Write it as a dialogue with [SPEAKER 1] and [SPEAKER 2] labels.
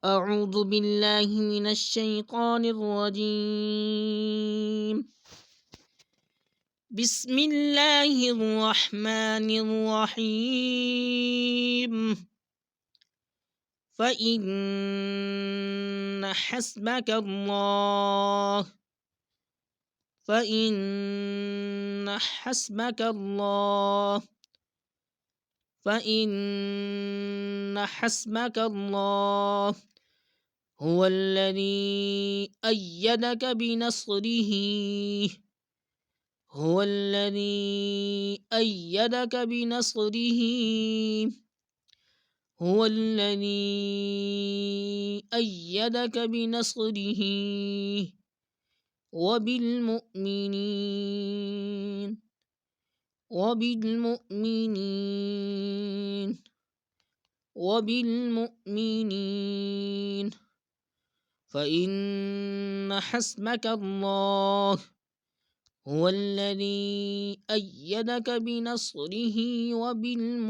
[SPEAKER 1] أعوذ بالله من الشيطان الرجيم. بسم الله الرحمن الرحيم. فإن حسبك الله فإن حسبك الله فإن حسبك الله هو الذي أيدك بنصره هو الذي أيدك بنصره هو الذي أيدك بنصره وبالمؤمنين وبالمؤمنين وبالمؤمنين فإن حسبك الله هو الذي أيدك بنصره وبالمؤمنين.